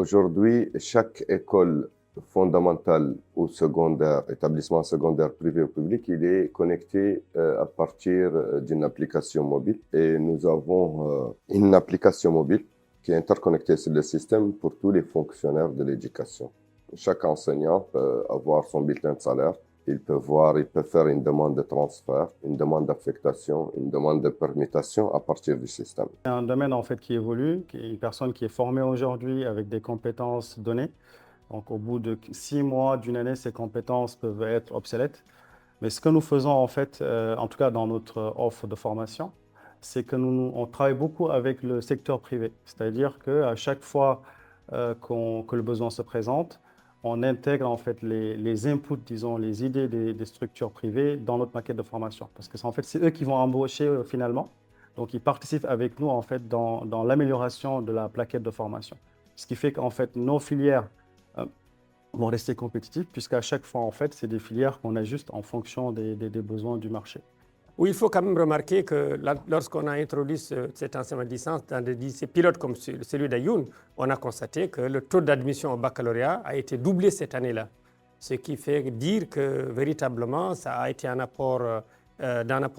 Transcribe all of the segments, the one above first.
Aujourd'hui, chaque école fondamentale ou secondaire, établissement secondaire privé ou public, il est connecté à partir d'une application mobile. Et nous avons une application mobile qui est interconnectée sur le système pour tous les fonctionnaires de l'éducation. Chaque enseignant peut avoir son bulletin de salaire. Il peut faire une demande de transfert, une demande d'affectation, une demande de permutation à partir du système. C'est un domaine en fait qui évolue, une personne qui est formée aujourd'hui avec des compétences données. Donc au bout de 6 mois, d'une année, ces compétences peuvent être obsolètes. Mais ce que nous faisons en fait, en tout cas dans notre offre de formation, c'est que on travaille beaucoup avec le secteur privé. C'est-à-dire qu'à chaque fois que le besoin se présente, on intègre en fait les inputs, disons, les idées des structures privées dans notre maquette de formation. Parce que c'est eux qui vont embaucher finalement. Donc, ils participent avec nous en fait dans l'amélioration de la plaquette de formation. Ce qui fait qu'en fait, nos filières vont rester compétitives puisqu'à chaque fois, en fait, c'est des filières qu'on ajuste en fonction des besoins du marché. Oui, il faut quand même remarquer que lorsqu'on a introduit cet enseignement de licence dans des lycées pilotes comme celui d'Ayoun, on a constaté que le taux d'admission au baccalauréat a été doublé cette année-là. Ce qui fait dire que véritablement, ça a été un apport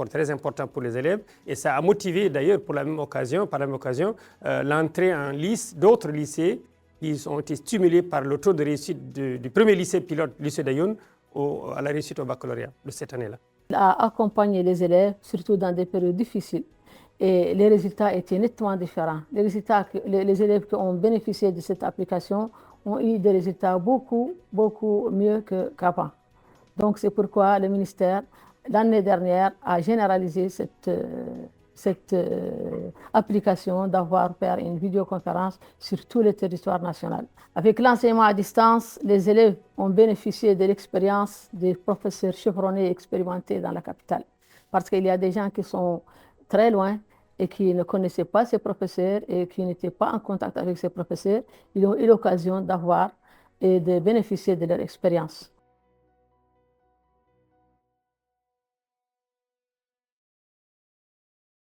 très important pour les élèves et ça a motivé d'ailleurs par la même occasion, l'entrée en lice d'autres lycées qui ont été stimulés par le taux de réussite du premier lycée pilote, lycée d'Ayoun, à la réussite au baccalauréat de cette année-là. Il a accompagné les élèves, surtout dans des périodes difficiles. Et les résultats étaient nettement différents. Les élèves qui ont bénéficié de cette application ont eu des résultats beaucoup mieux qu'avant. Donc c'est pourquoi le ministère, l'année dernière, a généralisé cette application d'avoir fait une vidéoconférence sur tout le territoire national. Avec l'enseignement à distance, les élèves ont bénéficié de l'expérience des professeurs chevronnés et expérimentés dans la capitale. Parce qu'il y a des gens qui sont très loin et qui ne connaissaient pas ces professeurs et qui n'étaient pas en contact avec ces professeurs. Ils ont eu l'occasion d'avoir et de bénéficier de leur expérience.